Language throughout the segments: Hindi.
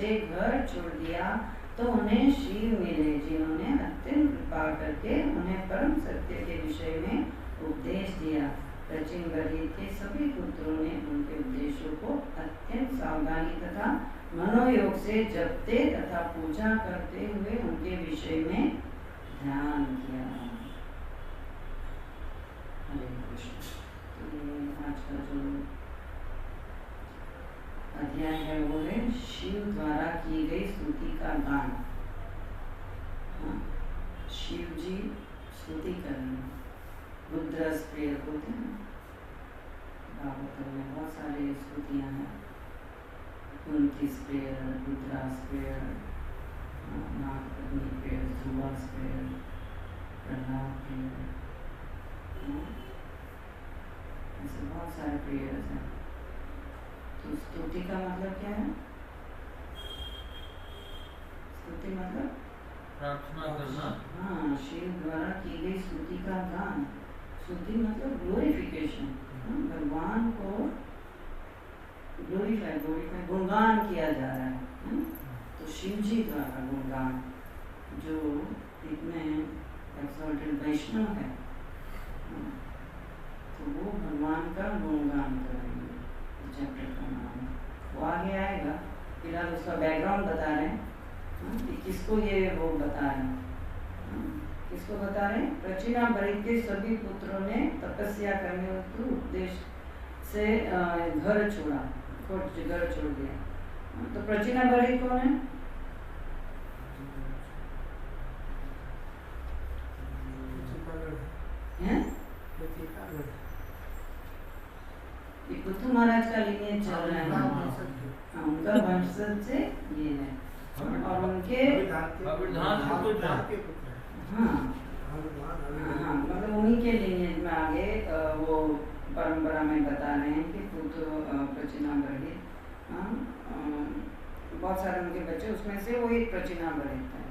बच्चे घर छोड़ दिया तो उन्हें शिव मिले, जिन्होंने अत्यंत कृपा करके उन्हें परम सत्य के विषय में उपदेश दिया। प्राचीन बलि के सभी पुत्रों ने उनके उपदेशों को अत्यंत सावधानी तथा मनोयोग से जपते तथा पूजा करते हुए उनके विषय में ध्यान किया। हरे कृष्ण। तो ये आज का जो अध्याय है वो है शिव द्वारा की गई स्तुति का गान। शिव जी स्तुति करना, रुद्रस प्रेयर होते हैं भागवत में, बहुत सारे स्तुतियाँ हैं। Kunti's prayer, Rudra's prayer, Nagapatni prayer, Dhruva's prayer, Prahlad prayer, ऐसे बहुत सारे प्रेयर्स हैं। तो स्तुति का मतलब क्या है? स्तुति मतलब प्रार्थना करना। हाँ, शिव द्वारा की गई स्तुति का गान। स्तुति मतलब ग्लोरिफिकेशन, भगवान को ग्लोरीफाई गुणगान किया जा रहा है। तो शिव जी द्वारा गुणगान, जो इतने एक्सॉल्टेड वैष्णव है, तो वो भगवान का गुणगान करेंगे। चैप्टर का नाम है, वो आगे आएगा। फिलहाल उसका बैकग्राउंड बता रहे हैं कि किसको ये वो बता रहे हैं, किसको बता रहे हैं। प्रचीनाभरित के सभी पुत्रों ने तपस्या करने हेतु उपदेश से घर छोड़ा, घर छोड़ दिया। तो प्रचीनाभरित कौन है? पृथु महाराज का लिनियज चल रहा है, उनका वंशज से ये है, और उनके मतलब उन्हीं के लिनियज में आगे वो परंपरा में बता रहे हैं कि पुत्र प्रचीनाभरित, बहुत सारे उनके बच्चे, उसमें से वो एक प्रचीनाभरित है।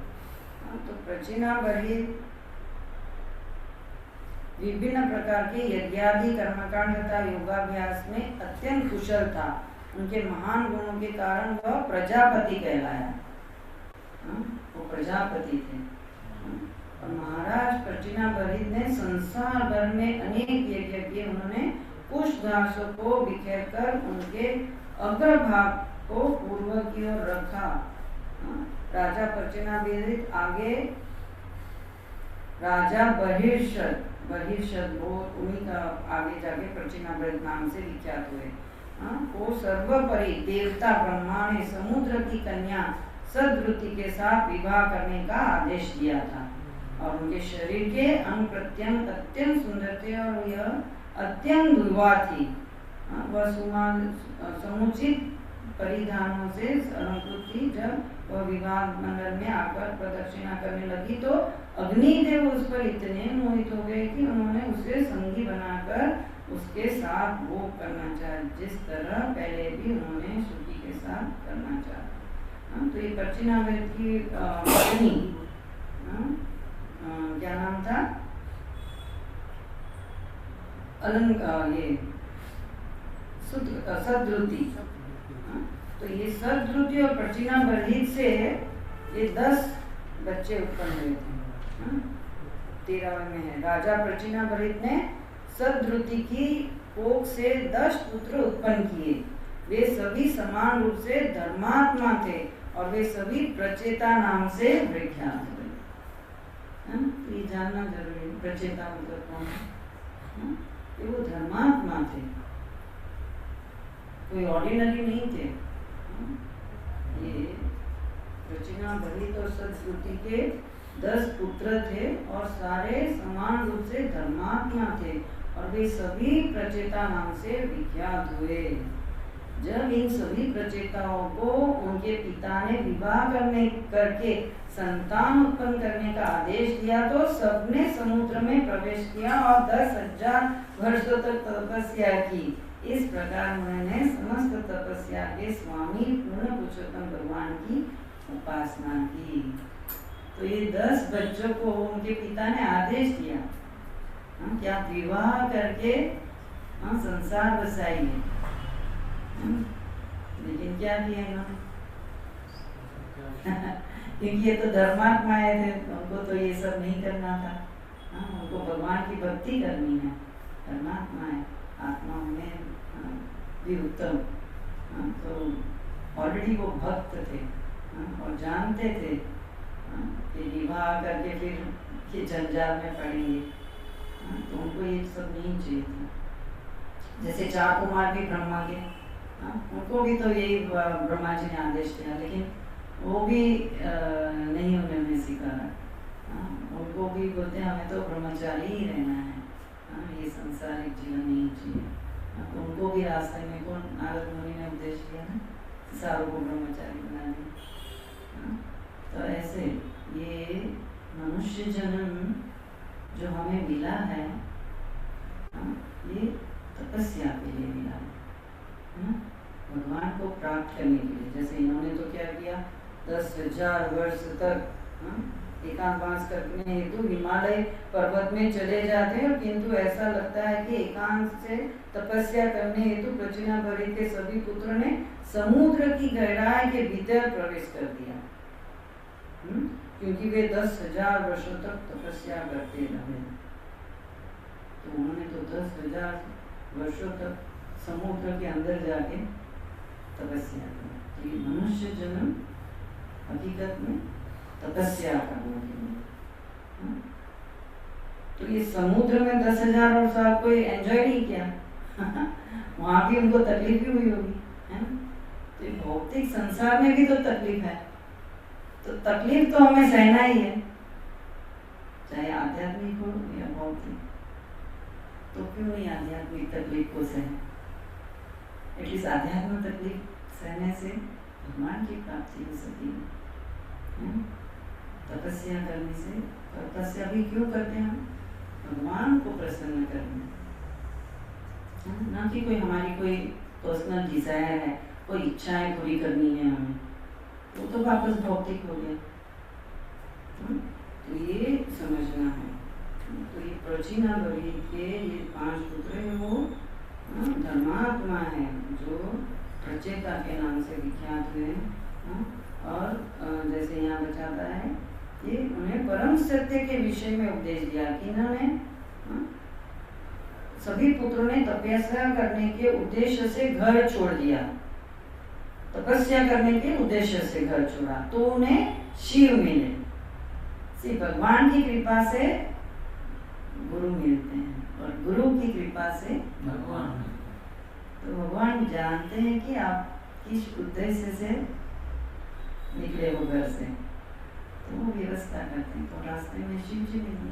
तो प्रचीनाभरित विभिन्न प्रकार के यज्ञादि कर्मकांड तथा योगाभ्यास में अत्यंत कुशल था। उनके महान गुणों के कारण वह प्रजापति कहलाया। वो प्रजापति थे। और महाराज प्रचीनाभरित ने संसार भर में अनेक यज्ञ किए। उन्होंने पुष्प घासों को बिखेर कर उनके अग्रभाग को पूर्व की ओर रखा। राजा प्रचीनाभरित आगे राजा बहिर्षद वो उन्हीं का आगे जाके प्रचीनाभरित नाम से विख्यात हुए। को सर्वोपरि देवता ब्रह्मा ने समुद्र की कन्या सदरुति के साथ विवाह करने का आदेश दिया था। और उनके शरीर के अंग प्रत्यंग अत्यंत सुंदर थे और यह अत्यंत दुर्वा थी। वह समुचित परिधानों से अलंकृत थी। जब वह विवाह मंडल में आकर प्रदक्षिणा करने लगी तो अग्निदेव उस पर इतने मोहित हो गए कि उन्होंने उसे संगी बनाकर उसके साथ भोग करना चाहा, जिस तरह पहले भी उन्होंने शुद्धि के साथ करना चाहा। तो ये प्रचीनाभरित की पत्नी, क्या नाम था? ये सदरुति। तो ये सदरुति और प्रचीनाभरित से ये 10 बच्चे उत्पन्न हुए थे। 13वें में है, राजा प्रचीनाभरित ने सदरुति की कोख से 10 पुत्र उत्पन्न किए। वे सभी समान रूप से धर्मात्मा थे और वे सभी प्रचेता नाम से विख्यात हुए। तो ये जानना जरूरी है, प्रचेता मतलब कौन है? कि वो धर्मात्मा थे, कोई ऑर्डिनरी नहीं थे। ये प्रचीनाभरित और सदरुति के 10 पुत्र थे और सारे समान रूप से धर्मात्मा थे और वे सभी प्रचेता नाम से विख्यात हुए। जब इन सभी प्रचेताओं को उनके पिता ने विवाह करके संतान उत्पन्न करने का आदेश दिया तो सबने समुद्र में प्रवेश किया और 10,000 वर्षों तक तपस्या की। इस प्रकार उन्होंने समस्त तपस्या के स्वामी पूर्ण पुरुषोत्तम भगवान की उपासना की। तो ये 10 बच्चों को उनके पिता ने आदेश दिया कि आप विवाह करके संसार बसाइए। लेकिन क्या किया इन्होंने? क्योंकि ये तो धर्मात्माएं थे, उनको तो ये सब नहीं करना था। उनको भगवान की भक्ति करनी है। धर्मात्माएं आत्माओं में भी उत्तम, तो ऑलरेडी वो भक्त थे और जानते थे कि विवाह करके फिर ये जंजाल में पड़ेंगे, तो उनको ये सब नहीं चाहिए था। जैसे 4 कुमार भी ब्रह्मा के, उनको भी तो यही ब्रह्मा जी ने आदेश दिया, लेकिन वो भी नहीं उन्होंने स्वीकारा। उनको भी बोलते हैं हमें तो ब्रह्मचारी ही रहना है, ये संसारिक जीवन नहीं चाहिए। तो उनको भी रास्ते में कौन नारद मुनि ने उपदेश दिया ना, सारों को ब्रह्मचारी बना दिया। तो ऐसे ये मनुष्य जन्म जो हमें मिला है, ये तपस्या के लिए मिला है, भगवान को प्राप्त करने के लिए। जैसे इन्होंने तो क्या किया, 10,000 वर्ष तक एकांतवास करने हेतु हिमालय पर्वत में चले जाते हैं, किंतु ऐसा लगता है कि एकांत से तपस्या करने हेतु प्रचिनाभरी के सभी पुत्र ने समुद्र की गहराई के भीतर प्रवेश कर दिया, क्योंकि वे 10,000 वर्षों तक तपस्या करते रहे। तो उन्होंने तो 10,000 वर्षों तक समुद्र के अंदर जाके तपस्या की। तो मनुष्य जन्म हकीकत में तपस्या करने के लिए। तो ये समुद्र में 10,000 साल कोई एंजॉय नहीं किया वहां भी उनको तकलीफ भी हुई होगी, है ना। तो भौतिक संसार में भी तो तकलीफ है, तो तकलीफ तो हमें सहना ही है, चाहे आध्यात्मिक हो या भौतिक। तो क्यों नहीं आध्यात्मिक तकलीफ को सहे? एटलीस्ट आध्यात्मिक तकलीफ सहने से भगवान की प्राप्ति हो सकेगी। तपस्या करने से, तपस्या भी क्यों करते हैं हम? भगवान को प्रसन्न करने, ना कि कोई हमारी कोई पर्सनल डिजायर है, कोई इच्छाएं पूरी करनी है हमें, वो तो वापस भौतिक हो गया। तो ये समझना है। तो ये प्रचिनाभरी के ये 5 पुत्र हैं, वो धर्मात्मा है जो प्रचेता के नाम से विख्यात हुए हैं। और जैसे यहाँ बचाता है कि उन्हें परम सत्य के विषय में उपदेश दिया कि इन्होंने सभी पुत्रों ने तपस्या करने के उद्देश्य से घर छोड़ दिया, तपस्या करने के उद्देश्य से घर छोड़ा, तो उन्हें शिव मिले। भगवान की कृपा से गुरु मिलते हैं और गुरु की कृपा से भगवान। तो भगवान जानते हैं कि आप किस उद्देश्य से निकले हो घर से, तो वो व्यवस्था करते हैं। तो रास्ते में शिव जी मिले।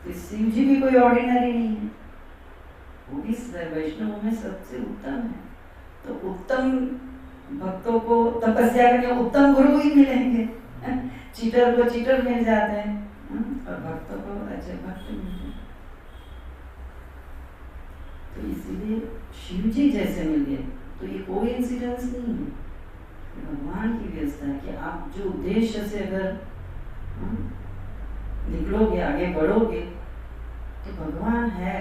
तो शिव जी भी कोई ऑर्डिनरी नहीं है, वो भी वैष्णव में सबसे उत्तम है। तो उत्तम भक्तों को तपस्या करने उत्तम गुरु ही मिलेंगे। चीटर को चीटर मिल जाते हैं और भक्तों को अच्छे भक्त मिलते हैं। तो इसीलिए शिव जी जैसे मिल गए, तो ये कोई इंसिडेंस नहीं है, भगवान की व्यवस्था है कि आप जो उद्देश्य से अगर निकलोगे, आगे बढ़ोगे, तो भगवान है,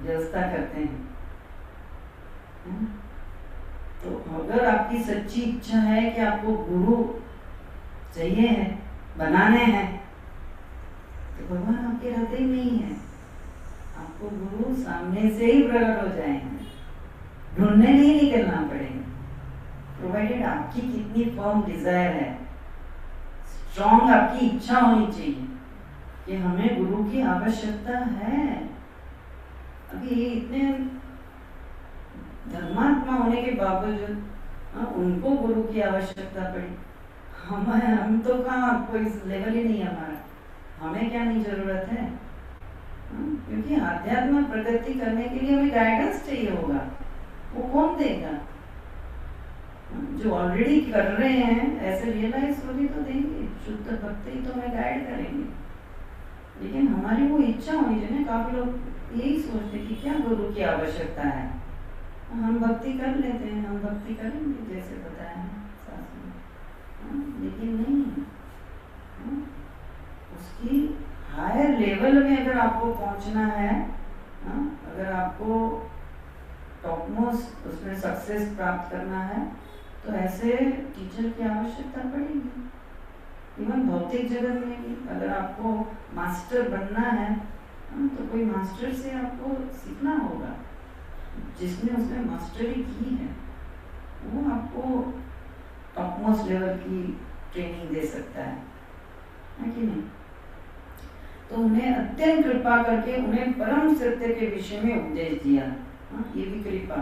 व्यवस्था करते हैं। तो अगर आपकी सच्ची इच्छा है कि आपको गुरु चाहिए है, बनाने हैं, तो भगवान आपके हृदय में ही है। आपको गुरु सामने से ही प्रकट हो जाएंगे, ढूंढने नहीं निकलना पड़ेगा। प्रोवाइडेड आपकी कितनी फर्म डिजायर है, स्ट्रॉन्ग आपकी इच्छा होनी चाहिए कि हमें गुरु की आवश्यकता है। अभी इतने धर्मात्मा होने के बावजूद उनको गुरु की आवश्यकता पड़ी, हम तो कहाँ, कोई लेवल ही नहीं है हमारा, हमें क्या नहीं जरूरत है। क्योंकि आध्यात्म प्रगति करने के लिए हमें गाइडेंस चाहिए होगा, वो कौन देगा? जो ऑलरेडी कर रहे हैं ऐसे रियलाइज होगी तो देंगे, शुद्ध भक्त ही तो हमें गाइड करेंगे। लेकिन हमारी वो इच्छा होनी चाहिए। काफी लोग यही सोचते कि क्या गुरु की आवश्यकता है, हम भक्ति कर लेते हैं, हम भक्ति करेंगे जैसे बताया है शास्त्र में, लेकिन नहीं, उसकी हायर लेवल में अगर आपको पहुंचना है, अगर आपको टॉप मोस्ट उसमें सक्सेस प्राप्त करना है, तो ऐसे टीचर की आवश्यकता पड़ेगी। इवन भौतिक जगत में भी अगर आपको मास्टर बनना है तो कोई मास्टर से आपको सीखना होगा। जिसने उसने मास्टरी की है वो आपको टॉपमोस्ट लेवल की ट्रेनिंग दे सकता है कि नहीं? तो उन्हें अत्यंत कृपा करके उन्हें परम सत्य के विषय में उपदेश दिया। ये भी कृपा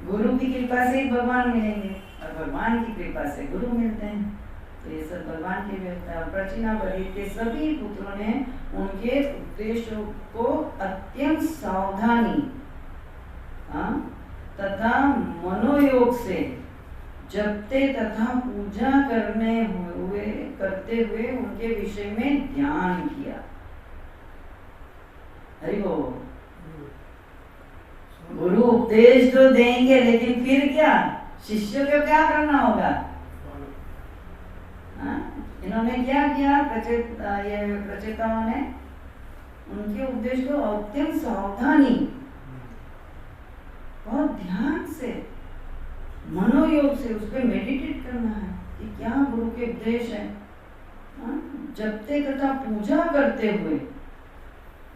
गुरु की कृपा से ही भगवान मिलेंगे और भगवान की कृपा से गुरु मिलते हैं। तो ये सब भगवान की व्यवस्था। प्रचिनावली के सभी पुत्रों ने उनके उपदेशों को अत्यंत सावधानी तथा मनोयोग से जपते तथा पूजा करते हुए उनके विषय में ध्यान किया। हरि बोल। गुरु उपदेश तो देंगे लेकिन फिर क्या? शिष्य को क्या करना होगा? इन्होंने क्या किया? प्रचेताओं ने उनके उपदेश को अत्यंत सावधानी बहुत ध्यान से मनोयोग से उस पर मेडिटेट करना है कि क्या गुरु के उपदेश है। जपते तथा पूजा करते हुए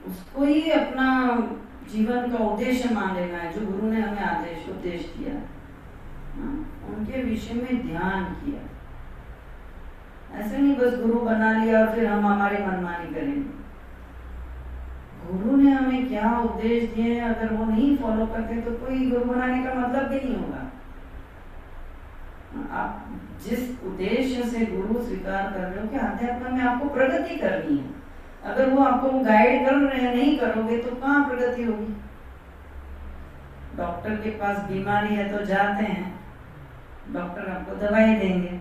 उसको ही अपना जीवन का उद्देश्य मान लेना है जो गुरु ने हमें उपदेश दिया। उनके विषय में ध्यान किया। ऐसे नहीं बस गुरु बना लिया और फिर हम हमारी मनमानी करेंगे। गुरु ने हमें क्या उपदेश दिए हैं अगर वो नहीं फॉलो करते तो कोई गुरु बनाने का मतलब भी नहीं होगा। आप जिस उद्देश्य से गुरु स्वीकार कर रहे हो कि अध्यात्म में आपको प्रगति करनी है, अगर वो आपको गाइड कर रहे हैं नहीं करोगे तो कहाँ प्रगति होगी? डॉक्टर के पास बीमारी है तो जाते हैं, डॉक्टर आपको दवाई देंगे,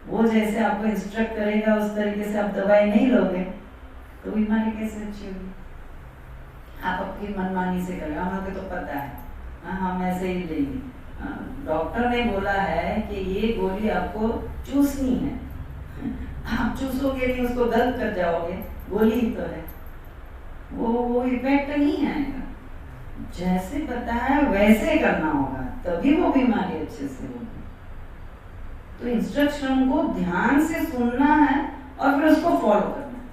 वो जैसे आपको इंस्ट्रक्ट करेगा उस तरीके से आप दवाई नहीं लोगे तो बीमारी कैसे अच्छी होगी? आप अपनी मनमानी से करें, हमें तो पता है हम ऐसे ही लेंगे। डॉक्टर ने बोला है कि ये गोली आपको चूसनी है, आप चूसोगे नहीं उसको गलत कर जाओगे, गोली ही तो है, वो इफेक्ट नहीं आएगा। जैसे बताया वैसे करना होगा तभी वो बीमारी अच्छे से होगी। तो इंस्ट्रक्शन को ध्यान से सुनना है और फिर उसको फॉलो करना है।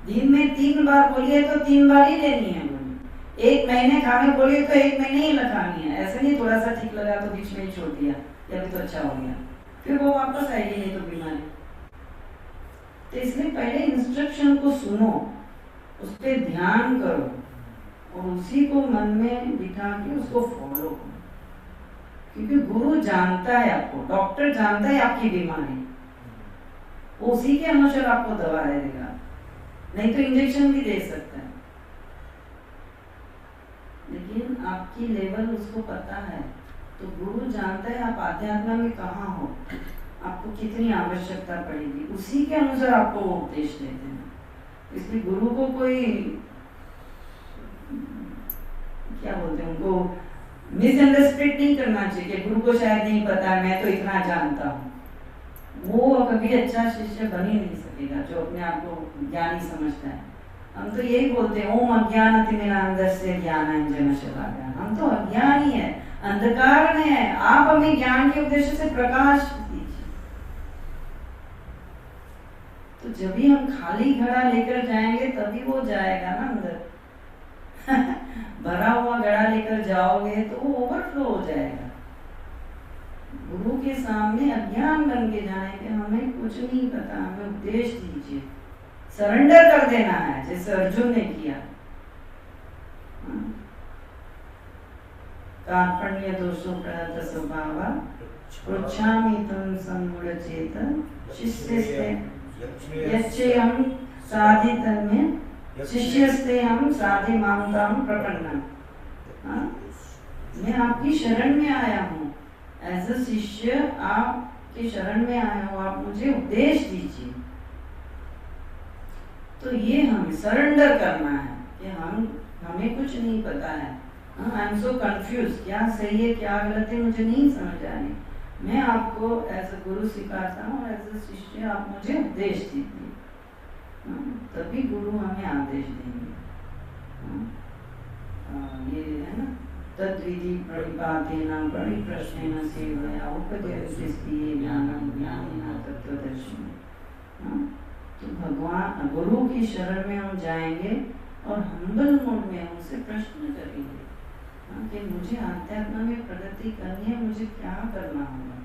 दिन में 3 बार बोलिए तो 3 बार ही लेनी है गोली। 1 महीने खाने बोलिए तो 1 महीने ही लगानी है। ऐसे नहीं थोड़ा सा ठीक लगा तो बीच में ही छोड़ दिया या भी तो अच्छा हो गया, फिर वो वापस आएगी नहीं तो बीमारी। तो इसलिए पहले इंस्ट्रक्शन को सुनो, उस पर ध्यान करो और उसी को मन में बिठा के उसको फॉलो करो। क्योंकि गुरु जानता है आपको, डॉक्टर जानता है आपकी बीमारी, वो उसी के अनुसार आपको दवा दे देगा, नहीं तो इंजेक्शन भी दे सकता है। लेकिन आपकी लेवल उसको पता है, तो गुरु जानता है आप आध्यात्म में कहाँ हो, आपको कितनी आवश्यकता पड़ेगी, उसी के अनुसार आपको वो उपदेश देते हैं। इसलिए गुरु को कोई क्या बोलते हैं, उनको मिसअंडरस्टैंड नहीं करना चाहिए कि गुरु को शायद नहीं पता है, मैं तो इतना जानता हूँ। वो कभी अच्छा शिष्य बन ही नहीं सकेगा जो अपने आप को ज्ञानी समझता है। हम तो यही बोलते हैं ओम अज्ञानतिमिरान्धस्य ज्ञानांजन शलाकया। हम तो अज्ञानी है, अंधकार में है, आप हमें ज्ञान के उद्देश्य से प्रकाश दीजिए। तो जब भी हम खाली घड़ा लेकर जाएंगे तभी वो जाएगा ना अंदर। भरा हुआ घड़ा लेकर जाओगे तो वो ओवरफ्लो हो जाएगा। गुरु के सामने अज्ञान बन के जाने के हमें कुछ नहीं पता, हमें उपदेश दीजिए, सरेंडर कर देना है जैसे अर्जुन ने किया। कार्पण्य दोषो प्रहत स्वभाव पृच्छामि तं संगुण चेतन शिष्यस्ते यच्चेयं साधितम्य शिष्यस्ते हम साधि मामताम प्रपन्नम। मैं आपकी शरण में आया हूँ, एज अ शिष्य आपके शरण में आया हूँ, आप मुझे उपदेश दीजिए। तो ये हमें सरेंडर करना है कि हमें कुछ नहीं पता है, आई एम सो कंफ्यूज, क्या सही है क्या गलत है मुझे नहीं समझ आ रही। मैं आपको एज अ गुरु सिखाता हूँ, एज अ शिष्य आप मुझे उपदेश दीजिए, तभी गुरु हमें आदेश देंगे। ये है ना। तद्विधि प्रणिपातेन प्रणिप्रश्नेन सेवया उपदेशस्ति ज्ञानं ज्ञानेन तत्त्वदर्शिने। तो भगवान गुरु की शरण में हम जाएंगे और हम्बल मोड में उनसे प्रश्न करेंगे कि मुझे आध्यात्म में प्रगति करनी है, मुझे क्या करना होगा।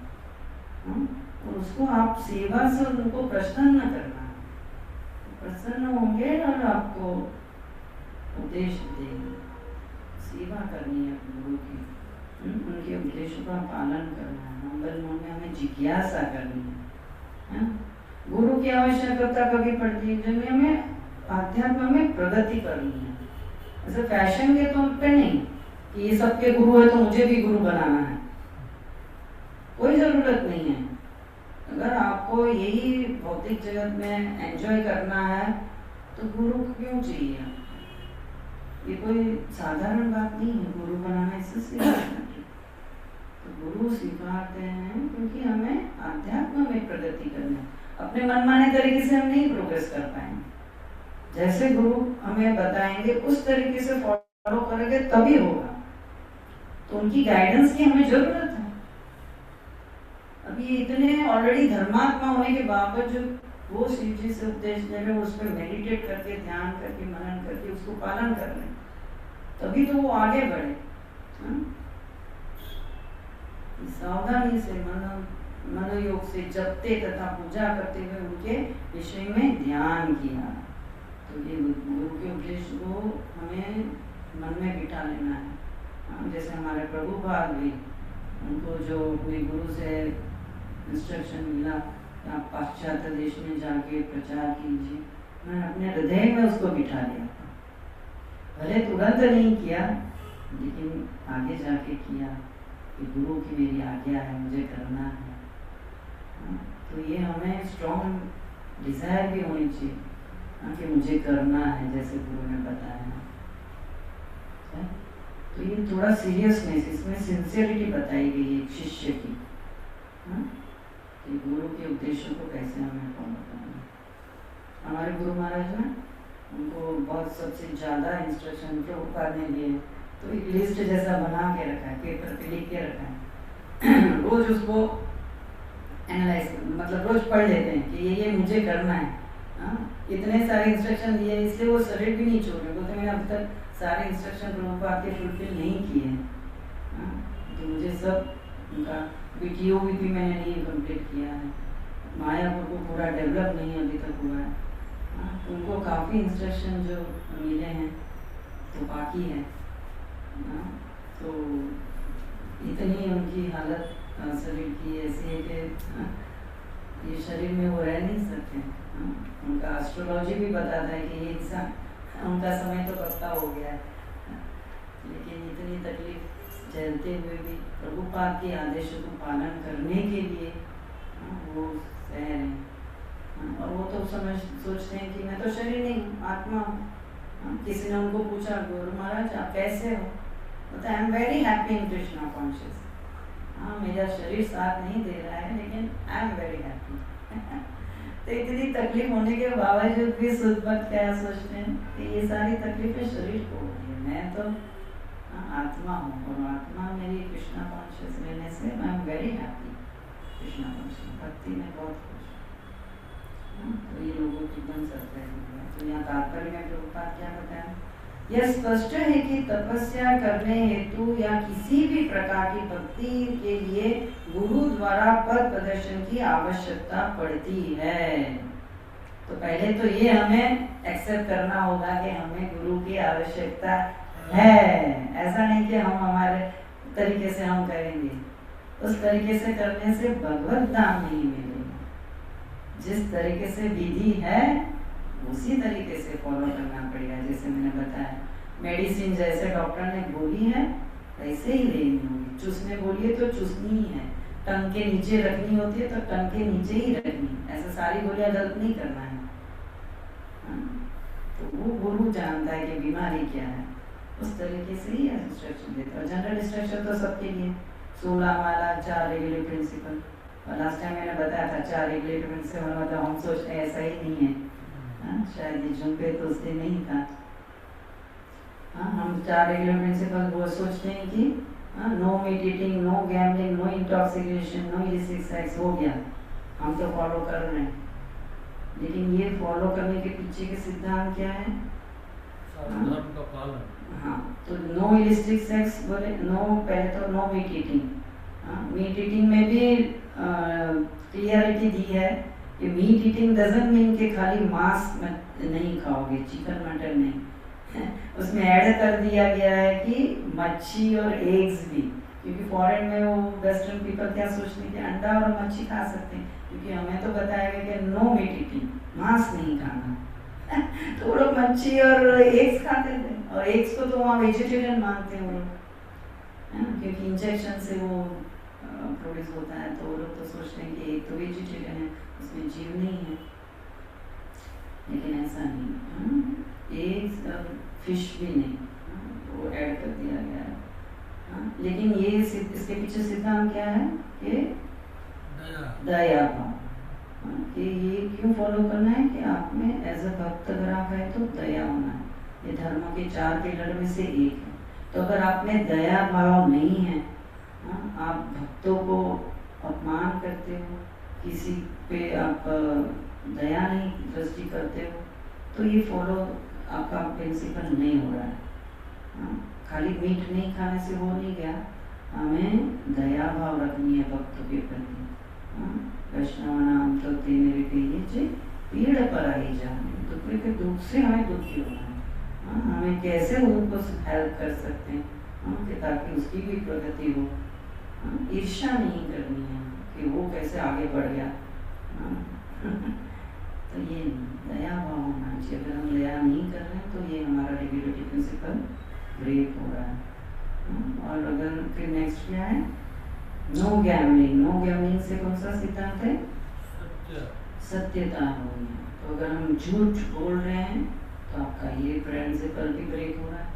और उसको आप सेवा से उनको प्रसन्न करना, प्रसन्न होंगे और आपको उपदेश देंगे। सेवा करनी है गुरु की, उनके उपदेशों का पालन करना है। हम्बल मोड में हमें जिज्ञासा करनी है। गुरु की आवश्यकता कभी पड़ती है जब हमें आध्यात्म में प्रगति करनी है, ऐसे फैशन के तौर पे नहीं कि ये सबके गुरु है तो मुझे भी गुरु बनाना है, कोई जरूरत नहीं है। अगर आपको यही भौतिक जगत में एंजॉय करना है तो गुरु क्यों चाहिए? ये कोई साधारण बात नहीं है गुरु बनाना, इससे सीखना। तो गुरु सिखाते हैं क्योंकि हमें आध्यात्म में प्रगति करना है। अपने मनमाने तरीके से हम नहीं प्रोग्रेस कर पाएंगे। जैसे गुरु हमें बताएंगे उस तरीके से फॉलो करेंगे तभी होगा। तो उनकी गाइडेंस की हमें जरूरत है। अभी इतने ऑलरेडी धर्मात्मा होने के बावजूद वो शिव जी से उपदेश दे रहे, उस पर मेडिटेट करके, ध्यान करके, मनन करके उसको पालन कर रहे, तभी तो वो आगे बढ़े। सावधानी से मनोयोग से जपते तथा पूजा करते हुए उनके विषय में ध्यान किया। तो ये गुरु के उपदेश को हमें मन में बिठा लेना है। जैसे हमारे प्रभुपाद भी, उनको जो अपने गुरु से इंस्ट्रक्शन मिला कि आप पाश्चात्य देश में जाके प्रचार कीजिए, मैंने अपने हृदय में उसको बिठा लिया। भले तुरंत नहीं किया, लेकिन आगे जाके किया कि गुरु की मेरी आज्ञा है, मुझे करना है। तो ये हमें स्ट्रॉन्ग डिजायर भी होनी चाहिए कि मुझे करना है जैसे गुरु ने बताया। तो ये थोड़ा सीरियसनेस, इसमें सिंसियरिटी बताई गई है शिष्य की, कि गुरु के उद्देश्यों को कैसे हमें फॉलो करना है। हमारे गुरु महाराज ने उनको बहुत सबसे ज़्यादा इंस्ट्रक्शन प्रभुपाद ने दिए, तो एक लिस्ट जैसा बना के रखा है, पेपर पे लिख के रखा है। रोज उसको एनालाइज, मतलब रोज पढ़ लेते हैं कि ये मुझे करना है। इतने सारे इंस्ट्रक्शन दिए, इसलिए वो शरीर भी नहीं छोड़ रहे, बोलते मैंने अब तक सारे इंस्ट्रक्शन प्रभुपाद के फुलफिल नहीं किए हैं। तो मुझे सब उनका वीडियो भी मैंने नहीं कंप्लीट किया है, मायापुर को पूरा डेवलप नहीं अभी तक हुआ है। उनको काफ़ी इंस्ट्रक्शन जो मिले हैं तो बाकी है। तो इतनी उनकी हालत शरीर की ऐसी है कि ये शरीर में वो रह नहीं सकते। उनका एस्ट्रोलॉजी भी बताता है कि ये इंसान, उनका समय तो पक्का हो गया है, लेकिन इतनी तकलीफ झेलते हुए भी प्रभुपाद के आदेशों को पालन करने के लिए वो सह रहे हैं। और वो तो सोचते हैं कि मैं तो शरीर नहीं हूँ, आत्मा हूँ। किसी ने उनको पूछा, गुरु महाराज आप कैसे हो? तो I am very happy in Krishna conscious. हाँ, मेरा शरीर साथ नहीं दे रहा है, लेकिन आई एम वेरी हैप्पी। तो इतनी तकलीफ होने के बावजूद भी शुद्ध भक्त क्या सोचते हैं कि ये सारी तकलीफें शरीर को होती है, मैं तो आत्मा हूँ, और आत्मा मेरी कृष्णा कॉन्शियस रहने से I am very happy. Krishna conscious भक्ति में बहुत खुश। तो ये लोगों की एकदम सरप्राइजिंग है। तो यहाँ तात्पर्य में प्रभुपाद क्या बताया? यह स्पष्ट है कि तपस्या करने हेतु या किसी भी प्रकार की भक्ति के लिए गुरु द्वारा पद प्रदर्शन की आवश्यकता पड़ती है। तो पहले तो ये हमें एक्सेप्ट करना होगा कि हमें गुरु की आवश्यकता है। ऐसा नहीं कि हम हमारे तरीके से हम करेंगे, उस तरीके से करने से भगवत धाम नहीं मिलेगा। जिस तरीके से विधि है उसी तरीके से फॉलो करना पड़ेगा। जैसे मैंने बताया, मेडिसिन जैसे डॉक्टर ने बोली है वैसे ही लेनी होगी। चूसने बोली है तो चूसनी ही है, टंग के नीचे रखनी होती है तो टंग के नीचे ही रखनी, ऐसा सारी गोलियां गलत नहीं करना है। तो वो गुरु जानता है कि बीमारी क्या है, उस तरीके से ही इंस्ट्रक्शन देता है। जनरल इंस्ट्रक्शन तो सबके लिए 16 माला 4 रेगुलर प्रिंसिपल, और लास्ट टाइम मैंने बताया था 4 रेगुलर प्रिंसिपल, मतलब हम सोचते हैं ऐसा ही नहीं है। शायद ये जुम्पे तो उससे नहीं था। हम 4 रेगुलर प्रिंसिपल वो सोचते हैं कि no meat eating, no gambling, no intoxication, no illicit sex, हो गया, हम तो फॉलो कर रहे हैं। लेकिन ये फॉलो करने के पीछे के सिद्धांत क्या है? धर्म का पालन। हाँ, तो नो इलिसिट सेक्स बोले, नो, पहले तो no meat eating. Meat eating में भी क्लियरिटी दी है कि मीट ईटिंग डजंट मीन कि खाली मांस नहीं खाओगे, चिकन मटन नहीं उसमें ऐड कर दिया गया है कि मच्छी और एग्स भी, क्योंकि फॉरेन में वो वेस्टर्न पीपल क्या सोचते हैं कि अंडा और मच्छी खा सकते हैं, क्योंकि हमें तो बताया गया कि नो मीट ईटिंग, मांस नहीं खाना तो वो लोग मच्छी और एग्स खाते थे, और एग्स को तो वहाँ वेजिटेरियन मानते हैं वो लोग, है ना, क्योंकि इंजेक्शन से वो प्रोड्यूस होता है, तो वो लोग तो सोचते हैं कि एक तो वेजिटेरियन है, उसमें जीव नहीं है। लेकिन ऐसा नहीं, एग्स और फिश भी नहीं, वो ऐड कर दिया गया है। लेकिन ये इसके पीछे सिद्धांत क्या है कि दया भाव, कि ये क्यों फॉलो करना है कि आप में एज अ भक्त अगर आप है तो दया होना है, ये धर्म के 4 पिलर में से एक है। तो अगर आप में दया भाव नहीं है, आप भक्तों को अपमान करते हो, किसी पे आप दया नहीं दृष्टि करते हो, तो ये फॉलो आपका प्रिंसिपल नहीं हो रहा है। खाली मीट नहीं खाने से हो नहीं गया, हमें दया भाव रखनी है भक्तों के प्रति। वैष्णव नाम तो मेरे कहिए पीड़ पर आई जाने, दुख के दुख से हमें दुखी होना है, हमें कैसे उनको हेल्प कर सकते हैं ताकि उसकी भी प्रगति हो। ईर्ष्या नहीं करनी है कि वो कैसे आगे बढ़ गया, तो ये दया भाव होना चाहिए। अगर हम दया नहीं कर रहे हैं तो ये हमारा रेगुलेटरी प्रिंसिपल ब्रेक हो रहा है। और अगर फिर नेक्स्ट क्या है, नो गैम्बलिंग। नो गैम्बलिंग से कौन सा सिद्धांत है? सत्यता होनी है। तो अगर हम झूठ बोल रहे हैं तो आपका ये प्रिंसिपल भी ब्रेक हो रहा है।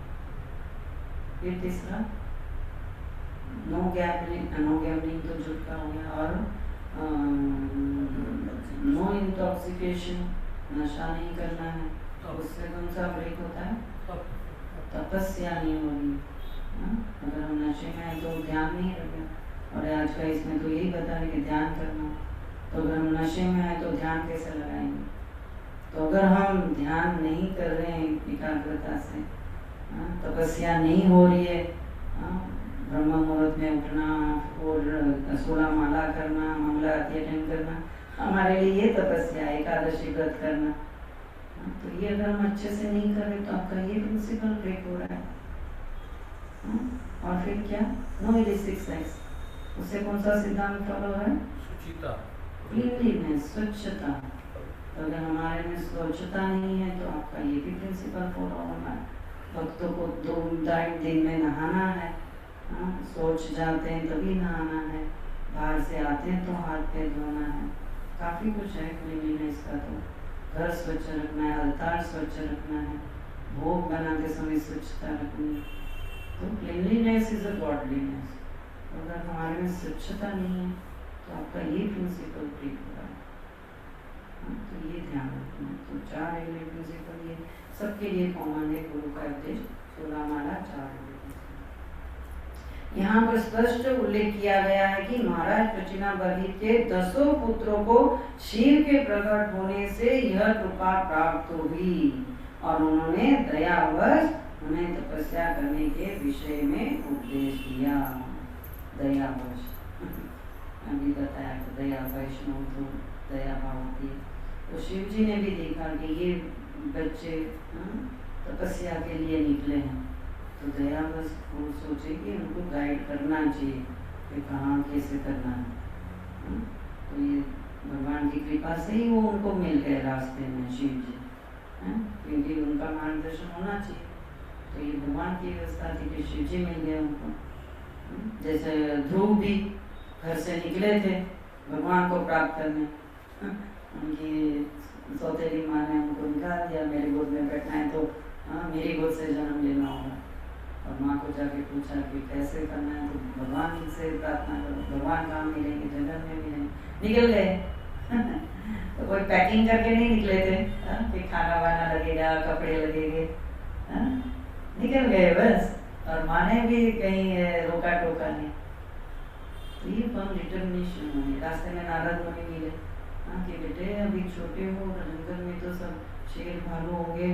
फिर तीसरा नो गैम्बलिंग, नो गैम्बलिंग तो झूठ का हो गया, और नो इंटॉक्सिकेशन, नशा नहीं करना है, तो उससे कौन सा ब्रेक होता है? तपस्या नहीं हो रही। अगर हम नशे में हैं तो ध्यान नहीं रखें, और आज का इसमें तो यही बता रहे कि ध्यान करना, तो अगर हम नशे में हैं तो ध्यान कैसे लगाएंगे? तो अगर हम ध्यान नहीं कर रहे हैं एकाग्रता से, तपस्या नहीं हो रही है, ब्रह्म मुहूर्त में उठना और 16 माला करना, मंगला आरती अटेंड करना, हमारे लिए ये तपस्या है, एकादशी व्रत करना। तो ये अगर हम अच्छे से नहीं कर रहे तो आपका ये प्रिंसिपल ब्रेक हो रहा है। और फिर क्या? नो इलिसिट सेक्स, उससे कौन सा सिद्धांत फॉलो हो रहा है? शुचिता, क्लीनलीनेस, स्वच्छता। तो अगर हमारे में स्वच्छता नहीं है तो आपका ये भी प्रिंसिपल फॉलो होना है। भक्तों को 2 दिन में नहाना है, सोच जाते हैं तभी नहाना है, बाहर से आते हैं तो हाथ पैर धोना है, काफ़ी कुछ है क्लीनलीनेस का। तो घर स्वच्छ रखना है, अल्तार स्वच्छ रखना है, भोग बनाते समय स्वच्छता रखनी है। तो क्लीनलीनेस इज अ गॉडलीनेस। अगर हमारे में स्वच्छता नहीं है तो आपका ये प्रिंसिपल ब्रेक हो रहा है। तो ये ध्यान रखना। तो 4 रेगुलर प्रिंसिपल ये सबके लिए कॉमन है। गुरु का उपदेश 16 माला 4। यहाँ पर स्पष्ट उल्लेख किया गया है कि महाराज प्रचिनाबर्हित के 10 पुत्रों को शिव के प्रकट होने से यह कृपा प्राप्त हुई और उन्होंने दयावश उन्हें तपस्या करने के विषय में उपदेश दिया। दयावश अभी बताया कि दया वैष्णव तो दया भाव होती है। तो शिव जी ने भी देखा कि ये बच्चे तपस्या के लिए निकले हैं, तो दया बस वो सोचे कि उनको गाइड करना चाहिए कि कहाँ कैसे करना है। तो ये भगवान की कृपा से ही वो उनको मिल गए रास्ते में शिव जी, क्योंकि उनका मार्गदर्शन होना चाहिए। तो ये भगवान की व्यवस्था थी कि शिव जी मिल गए उनको। जैसे ध्रुव भी घर से निकले थे भगवान को प्राप्त करने, उनकी सौतेली माँ ने उनको निकाल दिया, मेरी गोद में बैठना है तो मेरी गोद से जन्म लेना होगा। और माँ को जाके पूछा कि कैसे करना है, तो भगवान से प्रार्थना करो, भगवान कहाँ मिलेंगे, जंगल में मिलेंगे। निकल गए तो कोई पैकिंग करके नहीं निकले थे कि खाना वाना लगेगा, कपड़े लगेंगे, निकल गए बस, और माने भी कहीं रोका टोका नहीं। तो ये फर्म डिटर्मिनेशन होनी। रास्ते में नारद मुनि मिले, हाँ कि बेटे अभी छोटे हो, जंगल में तो सब शेर भालू हो गए,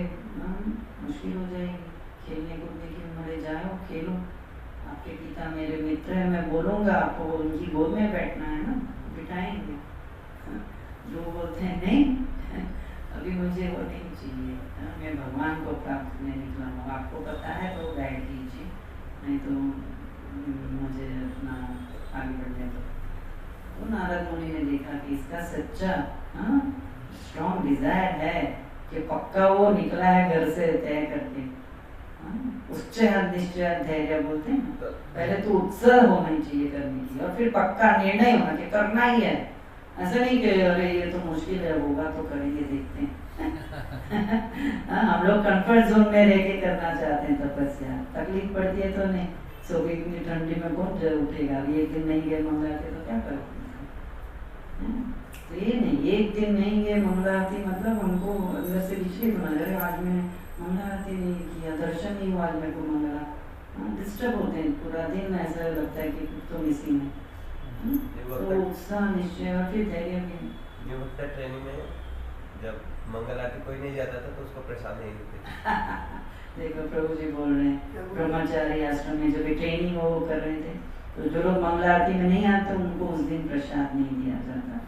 मुश्किल हो जाएगी, खेलने कूदने की उम्र, जाओ खेलो, आपके पिता मेरे मित्र है, मैं बोलूँगा आपको उनकी गोद में बैठना है ना, बिठाएंगे। जो बोलते हैं नहीं अभी मुझे वो नहीं चाहिए, मैं भगवान को प्राप्त करने निकला हूँ, आपको पता है तो गाइड कीजिए, नहीं तो मुझे अपना आगे बढ़ने दो। तो नारद मुनि ने देखा कि इसका सच्चा स्ट्रॉन्ग डिजायर है कि पक्का वो निकला है घर से तय करके, उच्च निश्चय धैर्य बोलते हैं, पहले तो उत्साह होना चाहिए करने की, और फिर पक्का निर्णय होना कि करना ही है। ऐसा नहीं कि अरे ये तो मुश्किल है, होगा तो करेंगे, देखते हैं। हम लोग कंफर्ट जोन में रह के करना चाहते हैं तपस्या, तकलीफ पड़ती है तो नहीं, सुबह इतनी ठंडी में कौन उठेगा, एक दिन नहीं गए मंगला के तो क्या करेंगे। तो ये नहीं, एक दिन नहीं गए मंगला आरती मतलब उनको अंदर से विचलित होना, अरे आज मैंने मंगला आरती नहीं किया, दर्शन नहीं हुआ आज मेरे को मंगला, डिस्टर्ब होते हैं पूरा दिन, ऐसा लगता है कि कुछ तो मिसिंग है। तो उत्साह निश्चय और फिर धैर्य भी। ट्रेनिंग में जब मंगल आरती कोई नहीं जाता था तो उसको प्रसाद नहीं देते। देखो प्रभु जी बोल रहे हैं, ब्रह्मचारी आश्रम में जब ट्रेनिंग वो कर रहे थे, तो जो लोग मंगल आरती में नहीं आते उनको उस दिन प्रसाद नहीं दिया जाता है।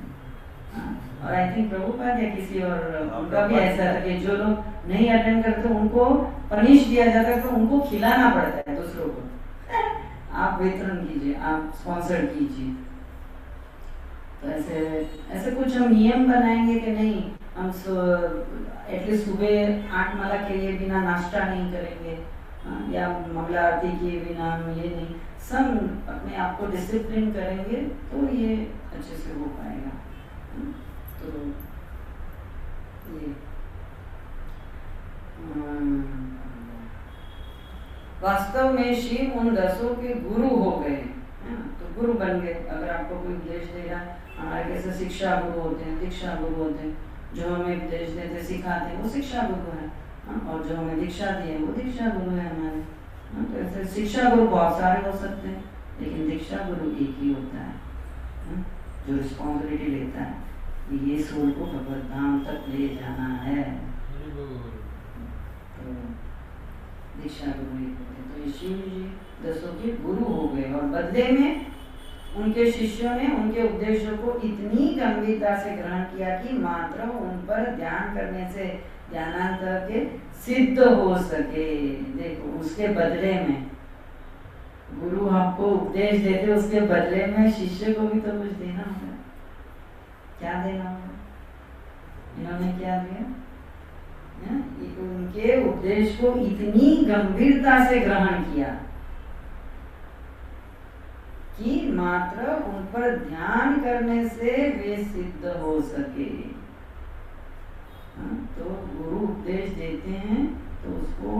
और आई थिंक प्रभुपाद या किसी और उनका भी ऐसा था कि जो लोग नहीं अटेंड करते उनको पनिश दिया जाता है, तो उनको खिलाना पड़ता है दूसरों को, आप वितरण कीजिए, आप स्पॉन्सर कीजिए। तो ऐसे कुछ हम नियम बनाएंगे कि नहीं, हम एटलीस्ट सुबह 8 माला के लिए बिना नाश्ता नहीं करेंगे, या मंगला आरती किए बिना हम ये नहीं, सब अपने आप को डिसिप्लिन करेंगे तो ये अच्छे से हो पाएगा। तो ये वास्तव में शिव उन 10 के गुरु हो गए, तो गुरु बन गए। अगर आपको कोई उपदेश दे रहा, हमारे कैसे शिक्षा गुरु होते हैं, दीक्षा गुरु होते हैं, जो हमें उपदेश देते सिखाते हैं वो शिक्षा गुरु है, और जो हमें दीक्षा दिए वो दीक्षा गुरु है हमारे। तो ऐसे शिक्षा गुरु बहुत सारे हो सकते हैं, लेकिन दीक्षा गुरु एक ही होता है, जो रिस्पॉन्सिबिलिटी लेता है कि ये सोल को भगवत धाम तक ले जाना है। तो दीक्षा गुरु एक होते हैं। तो ये शिव जी 10 के गुरु हो गए, और बदले में उनके शिष्यों ने उनके उपदेशों को इतनी गंभीरता से ग्रहण किया कि मात्र उन पर ध्यान करने से ज्ञानांतर के सिद्ध हो सके। देखो उसके बदले में गुरु आपको उपदेश देते, उसके बदले में शिष्य को भी तो कुछ देना होगा। क्या देना होगा? इन्होंने क्या दिया? उनके उपदेश को इतनी गंभीरता से ग्रहण किया कि मात्र उन पर ध्यान करने से वे सिद्ध हो सके। तो गुरु उपदेश देते हैं तो उसको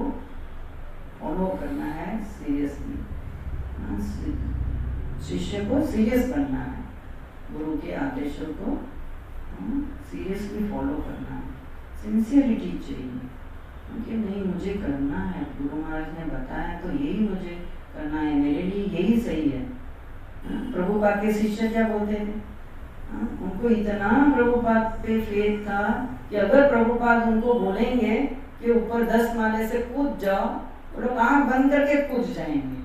फॉलो करना है सीरियसली, शिष्य को सीरियस बनना है, गुरु के आदेशों को सीरियसली फॉलो करना है, सिंसियरिटी चाहिए कि नहीं मुझे करना है, गुरु महाराज ने बताया तो यही मुझे करना है, मेरे लिए यही सही है। प्रभुपाद के शिष्य क्या बोलते थे? उनको इतना प्रभुपाद पे फेथ था कि अगर प्रभुपाद उनको बोलेंगे कि ऊपर 10 माले से कूद जाओ, वो लोग आंख बंद करके कूद जाएंगे,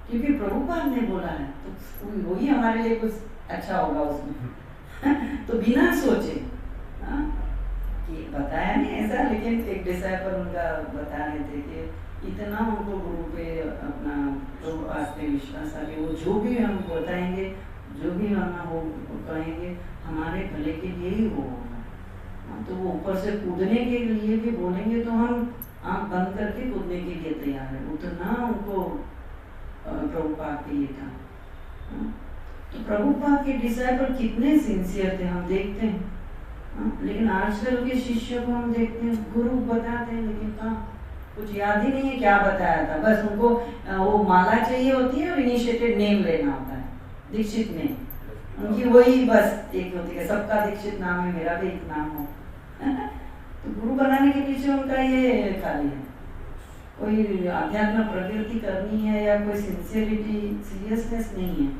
क्योंकि प्रभुपाद ने बोला है, तो वही हमारे लिए कुछ अच्छा होगा उसमें। तो बिना सोचे कि बताया नहीं ऐसा, लेकिन एक डिसाइपल उनका बता रहे थे कि इतना उनको गुरु पे अपना प्रभुपाद पे विश्वास आ कि वो जो भी हम बताएंगे, जो भी हम वो कहेंगे हमारे भले के लिए ही वो होगा। तो वो ऊपर से कूदने के लिए भी बोलेंगे तो हम आँख बंद करके कूदने के लिए तैयार है, उतना उनको प्रभुपाद पे ये था। तो प्रभुपाद के डिसाइपल कितने सिंसियर थे हम देखते हैं, लेकिन आजकल के शिष्यों को हम देखते हैं गुरु बताते हैं, लेकिन कहाँ कुछ याद ही नहीं है क्या बताया था, बस उनको वो माला चाहिए होती है और इनिशिएटेड नेम लेना होता है, दीक्षित नेम उनकी वही बस एक होती है, सबका दीक्षित नाम है, मेरा भी एक नाम हो। तो गुरु बनाने के पीछे उनका ये खाली है। कोई अध्यात्म प्रकृति करनी है या कोई सिंसियरिटी सीरियसनेस नहीं है,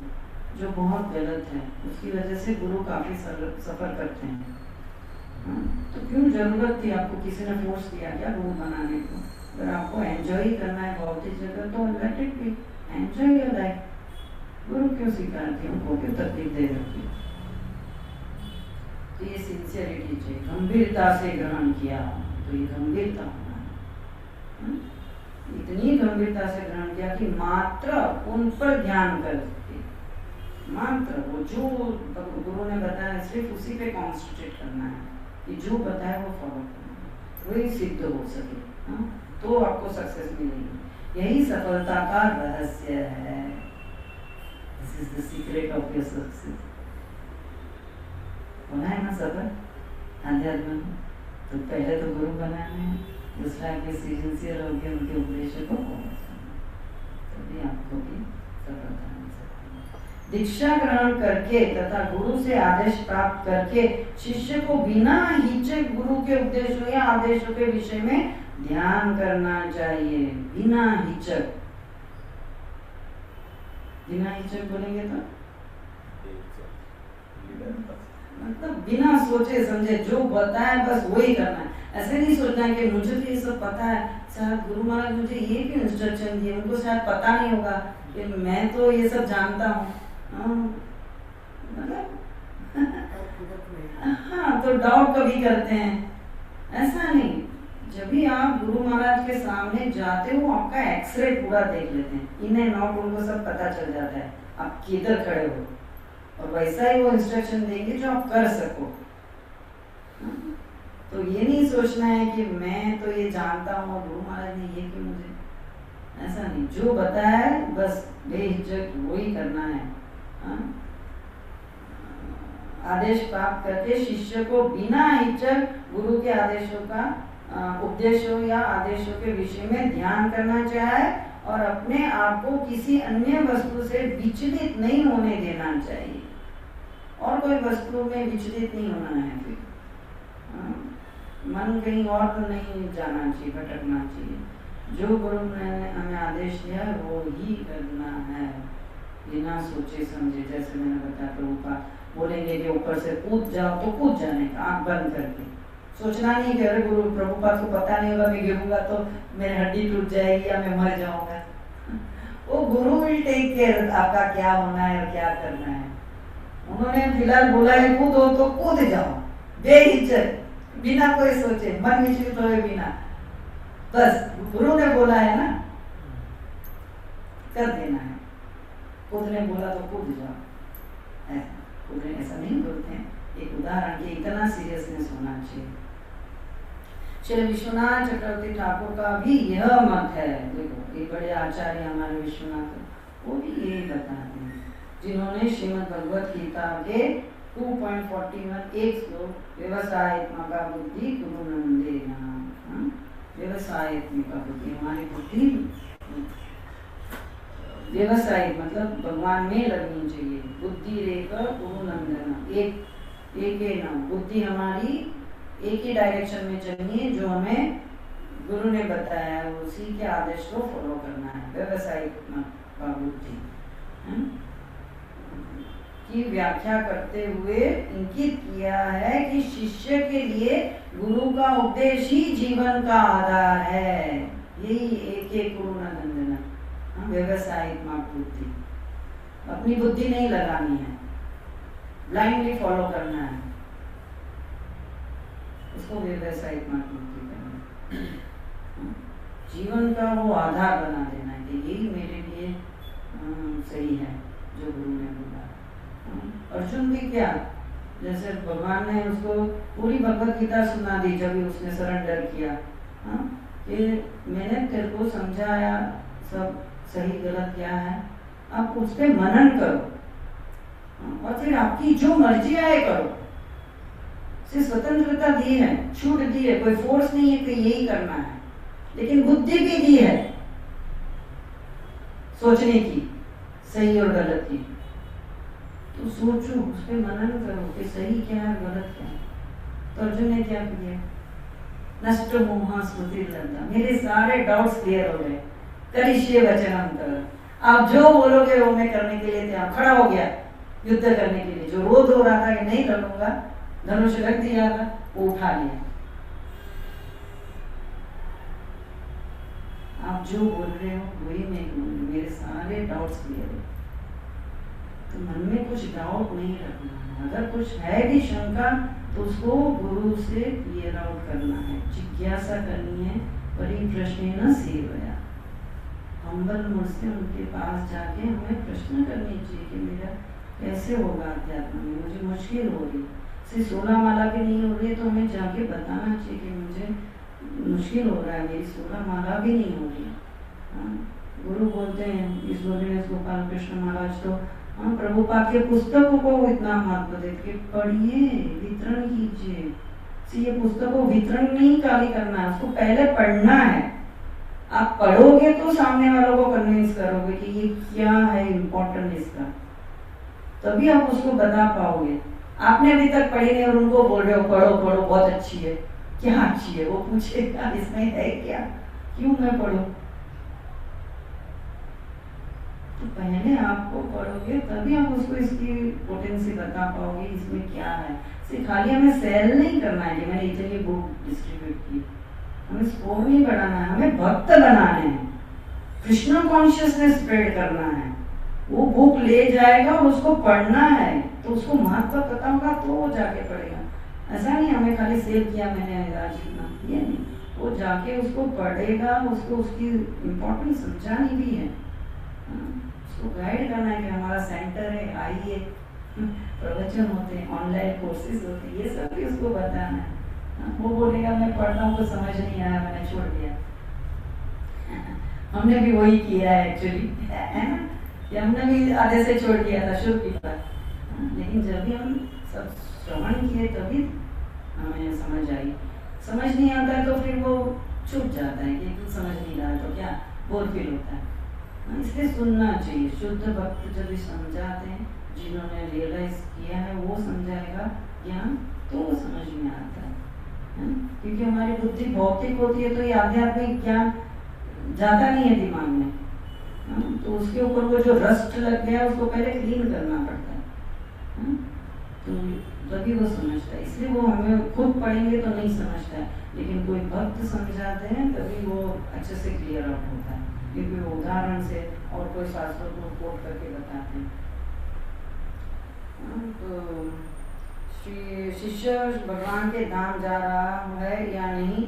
जो बहुत गलत है। उसकी वजह से गुरु काफी सफर करते हैं। तो क्यों जरूरत थी आपको, किसी ने फोर्स किया क्या गुरु बनाने को? अगर आपको एंजॉय करना है भौतिक जगत तो let it be, enjoy your life. गुरु क्यों सिखाते हैं, उनको क्यों तकलीफ दे रहे हो? तो ये सिंसियरिटी चाहिए, गंभीरता से ग्रहण किया तो ये गंभीरता होना है। इतनी गंभीरता से ग्रहण किया कि मात्र उन पर ध्यान कर सकते, मात्र वो जो गुरु ने बताया सिर्फ उसी पे कॉन्सेंट्रेट करना है, कि जो बताया वो फॉलो करना है, वही सिद्ध हो सके। तो आपको सक्सेस मिलेगी। यही सफलता का रहस्य है। This is the secret of your success. होना है ना सफल अध्यात्म में, तो पहले तो गुरु बनाना है, दूसरा के सिंसियर होकर उनके उपदेशों को फॉलो करना, तभी आपको भी सफलता मिल सकती है। दीक्षा ग्रहण करके तथा गुरु से आदेश प्राप्त करके शिष्य को बिना हिचक गुरु के उपदेशों या आदेशों के विषय में ध्यान करना चाहिए। बिना हिचक, बिना हिचक बोलेंगे तो मतलब बिना सोचे समझे जो बताया बस वही करना है। ऐसे नहीं सोचना है कि मुझे तो ये सब पता है, शायद गुरु महाराज मुझे ये क्यों इंस्ट्रक्शन दिए, उनको शायद पता नहीं होगा कि मैं तो ये सब जानता हूँ। मतलब हाँ, तो डाउट कभी करते हैं, ऐसा नहीं। जब भी आप गुरु महाराज के सामने जाते हो आपका एक्सरे पूरा देख लेते हैं, इन एंड आउट उनको सब पता चल जाता है आप किधर खड़े हो, और वैसा ही वो इंस्ट्रक्शन देंगे जो आप कर सको। तो ये नहीं सोचना है कि मैं तो ये जानता हूँ गुरु महाराज ने ये क्यों मुझे, ऐसा नहीं। जो बताया है बस बेहिचक वही करना है। आदेश प्राप्त करके शिष्य को बिना हिचक गुरु के आदेशों का उपदेशों या आदेशों के विषय में ध्यान करना चाहिए और अपने आप को किसी अन्य वस्तु से विचलित नहीं होने देना चाहिए। और कोई वस्तु में विचलित नहीं होना है। फिर मन कहीं और तो नहीं जाना चाहिए, भटकना चाहिए। जो गुरु ने हमें आदेश दिया वो ही करना है, बिना सोचे समझे। जैसे मैंने बताया, प्रभुपाद बोलेंगे कि ऊपर से कूद जाओ तो कूद जाने का, आंख बंद करके। सोचना नहीं कि अरे गुरु प्रभुपाद को पता नहीं होगा, मैं गिरूंगा तो मेरी हड्डी टूट जाएगी या मैं मर जाऊंगा। वो गुरु विल टेक केयर आपका क्या होना है और क्या करना है। उन्होंने फिलहाल बोला है कूदो तो कूद जाओ बेहिचक, बिना कोई सोचे, मन विचलित हुए बिना। बस गुरु ने बोला है ना, कर देना है। खुद ने बोला तो कूद जाओ, खुद ने ऐसा नहीं बोलते हैं। एक उदाहरण के इतना सीरियसनेस होना चाहिए। श्री विश्वनाथ चक्रवर्ती ठाकुर का भी यह मत है। देखो ये बड़े आचार्य हमारे विश्वनाथ, वो भी यही बताते हैं, जिन्होंने श्रीमद् भगवत गीता के 2.41 एक श्लोक व्यवसायत्मका बुद्धि गुरु नंदेना, व्यवसायत्मका बुद्धि, हमारी बुद्धि व्यवसायिक मतलब भगवान में लगनी चाहिए। बुद्धि रेखा गुरु नंदना, एक ना बुद्धि हमारी एक ही डायरेक्शन में चलनी है, जो हमें गुरु ने बताया है उसी के आदेश को फॉलो करना है। व्यवसायिक का बुद्धि की व्याख्या करते हुए इंगित किया है कि शिष्य के लिए गुरु का उपदेश ही जीवन का आधार है। यही एक गुरु नंदना, व्यवसायिक बुद्धि। अपनी बुद्धि नहीं लगानी है, ब्लाइंडली फॉलो करना है, उसको व्यवसायिक बुद्धि करना। जीवन का वो आधार बना देना है कि यही मेरे लिए सही है जो गुरु ने बोला। अर्जुन भी क्या, जैसे भगवान ने उसको पूरी भगवत गीता सुना दी जब भी उसने सरेंडर किया, कि मैंने तेरे को समझाया सब सही गलत क्या है, आप उस पर मनन करो और फिर आपकी जो मर्जी आए करो। सिर्फ स्वतंत्रता दी है, छूट दी है, कोई फोर्स नहीं है कि यही करना है, लेकिन बुद्धि भी दी है सोचने की, सही और गलत की। तो सोचो, उस पर मनन करो कि सही क्या है गलत क्या है। तो अर्जुन ने क्या किया, नष्ट मोह स्मृति लब्धा, मेरे सारे डाउट्स क्लियर हो गए। करिष्ये वचनम तव, आप जो बोलोगे वो मैं करने के लिए तैयार। खड़ा हो गया युद्ध करने के लिए। जो रोध हो रहा था कि नहीं लड़ूंगा, धनुष रख दिया था, वो उठा लिया। आप जो बोल रहे हो वही मैं कहूंगी, मेरे सारे डाउट्स क्लियर हो। तो मन में कुछ डाउट नहीं रखना है। अगर कुछ है भी शंका तो उसको गुरु से क्लियर आउट करना है, जिज्ञासा करनी है। परिप्रश्नेन सेवया, हम्बल मूड से उनके पास जाके हमें प्रश्न करनी चाहिए कि मेरा कैसे होगा अध्यात्म में, मुझे मुश्किल हो रही, सिर्फ 16 माला भी नहीं हो रही, तो हमें जाके बताना चाहिए कि मुझे मुश्किल हो रहा है, मेरी 16 माला भी नहीं हो रही। गुरु बोलते हैं इस गोपाल कृष्ण महाराज तो प्रभुपाद के पुस्तकों को इतना महत्व देते कि पढ़िए, वितरण कीजिए। ये पुस्तक को वितरण नहीं खाली करना है, उसको पहले पढ़ना है। आप पढ़ोगे तो सामने वालों को कन्विंस करोगे कि ये क्या है इम्पोर्टेंट इसका, तभी आप उसको बता पाओगे। आपने अभी तक पढ़ी नहीं और उनको बोल रहे हो पढ़ो पढ़ो बहुत अच्छी है, क्या अच्छी है? वो पूछेगा इसमें है क्या, क्यों मैं पढ़ूं? तो पहले आपको पढ़ोगे तभी आप उसको इसकी पोटेंसी बता पाओगे, इसमें क्या है। सिर्फ खाली हमें सेल नहीं करना है कि मैंने इतनी बुक डिस्ट्रीब्यूट की, हमें स्कोर नहीं बढ़ाना है, हमें भक्त बनाने हैं, कृष्ण कॉन्शियसनेस स्प्रेड करना है। वो बुक ले जाएगा और उसको पढ़ना है, तो उसको महत्व पता होगा तो वो जाके पढ़ेगा। ऐसा नहीं हमें खाली सेव किया मैंने आज इतना, ये नहीं, वो जाके उसको पढ़ेगा, उसको उसकी इम्पोर्टेंस समझानी भी है, उसको गाइड करना है कि हमारा सेंटर है, आइए, प्रवचन होते हैं, ऑनलाइन कोर्सेज होते हैं, ये सब भी उसको बताना है। वो बोलेगा मैं पढ़ता हूँ तो समझ नहीं आया, मैंने छोड़ दिया। हमने भी वही किया है एक्चुअली, है ना, कि हमने भी आधे से छोड़ दिया था शुरू की बात। लेकिन जब भी हम सब श्रवण किए तभी हमें समझ आई। समझ नहीं आता है तो फिर वो छूट जाता है कि तू समझ नहीं रहा तो क्या बोर फील होता है। इसलिए सुनना चाहिए। शुद्ध भक्त जब भी समझाते हैं, जिन्होंने रियलाइज किया है वो समझाएगा ज्ञान, तो वो समझ में आता है। क्योंकि हमारी बुद्धि भौतिक होती है तो ये आध्यात्मिक ज्ञान जाता नहीं है दिमाग में, तो उसके ऊपर वो जो रस्ट लग गया उसको पहले क्लीन करना पड़ता है, तो तभी वो समझता है। इसलिए वो हमें खुद पढ़ेंगे तो नहीं समझता है, लेकिन कोई भक्त समझाते हैं तभी वो अच्छे से क्लियर आउट होता है, क्योंकि वो उदाहरण से और कोई शास्त्रों को कोट करके बताते हैं। तो श्री शिष्य भगवान के धाम जा रहा है या नहीं,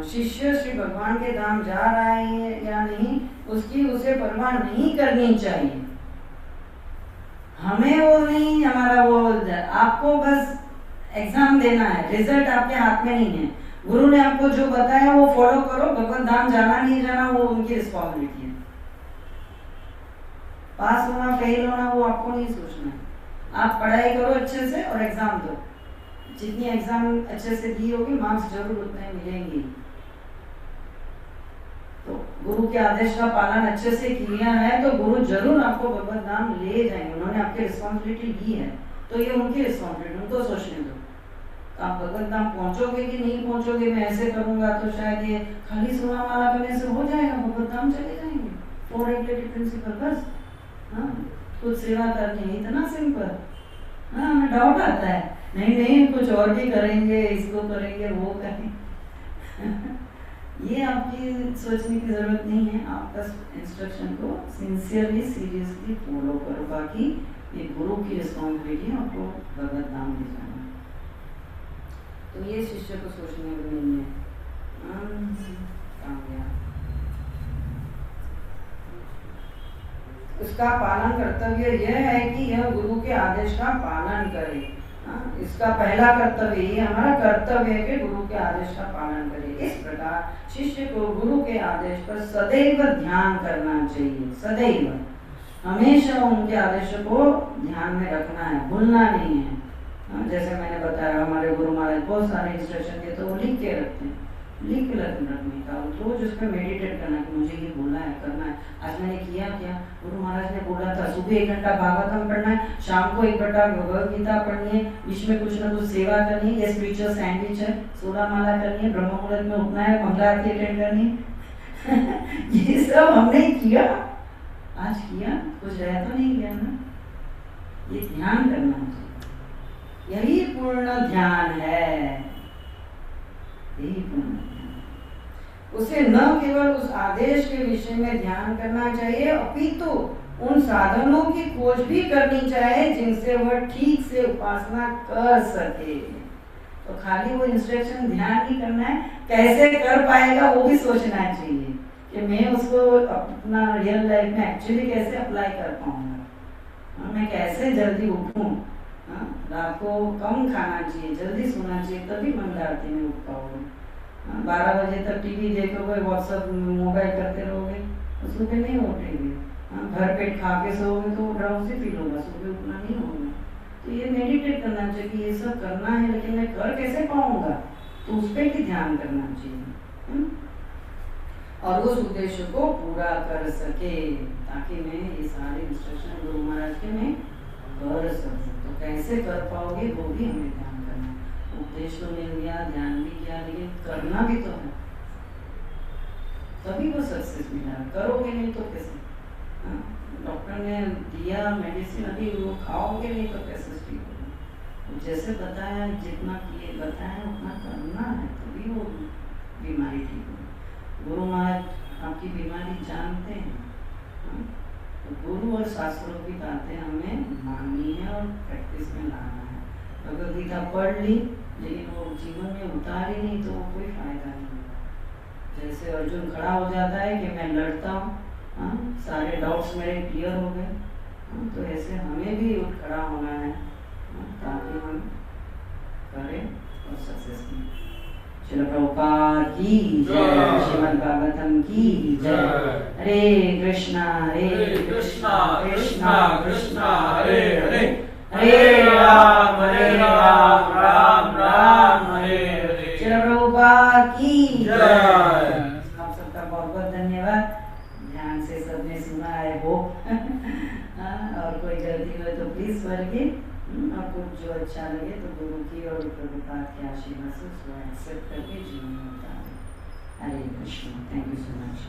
शिष्य श्री भगवान के धाम जा रहा है या नहीं, उसकी उसे परवाह नहीं करनी चाहिए। हमें वो नहीं, हमारा वो, आपको बस एग्जाम देना है, रिजल्ट आपके हाथ में नहीं है। गुरु ने आपको जो बताया वो फॉलो करो, भगवान धाम जाना नहीं जाना वो उनकी रिस्पॉन्सिबिलिटी है। पास होना फेल होना वो आपको नहीं सोचना है। आप पढ़ाई करो अच्छे से और एग्जाम दो, जितनी एग्जाम अच्छे से दी होगी मार्क्स जरूर उतने मिलेंगे। तो गुरु के आदेश का पालन अच्छे से किया है तो गुरु जरूर आपको भगवत धाम ले जाएंगे। उन्होंने आपकी रिस्पॉन्सिबिलिटी दी है तो ये उनकी रिस्पॉन्सिबिलिटी, उनको सोचने दो। तो आप भगवत धाम पहुंचोगे कि नहीं पहुंचोगे, मैं ऐसे करूंगा तो शायद ये खाली 16 माला करने से हो जाएगा, भगवत धाम चले जाएंगे। 4 रेगुलेटरी प्रिंसिपल बस, खुद सेवा करनी है, इतना सिंपल। हमें डाउट आता है, नहीं कुछ और भी करेंगे, इसको करेंगे वो करेंगे। ये आपकी सोचने की जरूरत नहीं है। आप बस इंस्ट्रक्शन को सिंसियरली सीरियसली फॉलो करो, बाकी ये गुरु की रिस्पॉन्सिबिलिटी है आपको भगवत धाम ले जाना। तो ये शिष्य को सोचने में नहीं है। उसका पालन कर्तव्य यह है कि यह गुरु के आदेश का पालन करे। इसका पहला कर्तव्य, ये हमारा कर्तव्य है कि गुरु के आदेश का पालन करे। इस प्रकार शिष्य को गुरु के आदेश पर सदैव ध्यान करना चाहिए। सदैव, हमेशा उनके आदेश को ध्यान में रखना है, भूलना नहीं है। जैसे मैंने बताया हमारे गुरु महाराज बहुत सारे इंस्ट्रक्शन दिए तो वो लिख के रखते हैं, लिख रखने का, रोज उस पर मेडिटेट करना कि मुझे ये बोलना है, करना है। आज मैंने किया क्या? गुरु महाराज ने बोला था सुबह 1 घंटा भागवतम पढ़ना है, शाम को 1 घंटा भगवद गीता पढ़नी है, बीच में कुछ ना कुछ सेवा करनी है, ये स्पिरिचुअल सैंडविच है, 16 माला करनी है, ब्रह्म मुहूर्त में उठना है, मंगला आरती अटेंड करनी है। ये सब हमने किया, आज किया, कुछ रह तो नहीं गया ना। ये ध्यान करना चाहिए, यही पूर्ण ध्यान है, यही पूर्ण ध्यान। उसे न केवल उस आदेश के विषय में ध्यान करना चाहिए, अपितु उन साधनों की खोज भी करनी चाहिए जिनसे वह ठीक से उपासना कर सके। तो खाली वो इंस्ट्रक्शन ध्यान नहीं करना है, कैसे कर पाएगा वो भी सोचना चाहिए कि मैं उसको अपना रियल लाइफ में एक्चुअली कैसे अप्लाई कर पाऊंगा। मैं कैसे जल्दी उठूं, रात को कम खाना चाहिए, जल्दी सोना चाहिए, तभी मंगला आरती में उठ पाओगे। 12 बजे तक टीवी देखोगे, व्हाट्सएप मोबाइल करते रहोगे तो सुबह नहीं उठेंगे। भर पेट खा के सोओगे तो ड्राउजी फील होगा, सुबह उठना नहीं होगा। तो ये मेडिटेट करना चाहिए कि ये सब करना है, लेकिन मैं कर कैसे पाऊंगा, तो उस पर भी ध्यान करना चाहिए और उस उद्देश्य को पूरा कर सके, ताकि मैं ये सारे इंस्ट्रक्शन गुरु महाराज के मैं कर सकूं। तो कैसे कर पाओगे वो भी हमें ध्यान करना। उपदेश तो मिल गया, ध्यान भी किया, लेकिन करना भी तो है, तभी वो सक्सेस मिला। करोगे नहीं तो कैसे? डॉक्टर ने दिया मेडिसिन, अभी वो खाओगे नहीं तो कैसे ठीक होगा? जैसे बताया, जितना किए बताया उतना करना है, तभी वो बीमारी ठीक होगी। गुरु महाराज आपकी बीमारी जानते हैं, तो गुरु और शास्त्रों की बातें हमें माननी है और प्रैक्टिस में लाना है। भगवद गीता पढ़ ली लेकिन वो जीवन में उतारी नहीं तो कोई फायदा नहीं होगा। जैसे अर्जुन खड़ा हो जाता है कि मैं लड़ता हूँ, सारे डाउट्स मेरे क्लियर हो गए, तो ऐसे हमें भी उठ खड़ा होना है ताकि हम करें और सक्सेस मिले। श्रील प्रभुपाद की जय, श्रीमद् भागवतम की जय। हरे कृष्णा कृष्णा कृष्णा हरे हरे, हरे राम राम राम हरे हरे। श्रील प्रभुपाद की जय। आप सबका बहुत बहुत धन्यवाद, ध्यान से सबने सुना है वो। और कोई गलती हो तो प्लीज वर्गे, आपको जो अच्छा लगे तो गुरु की और प्रभुपाद के आशीर्वाद से उसको एक्सेप्ट करके जीवन में उतारें। Hare Krishna. Thank you so much.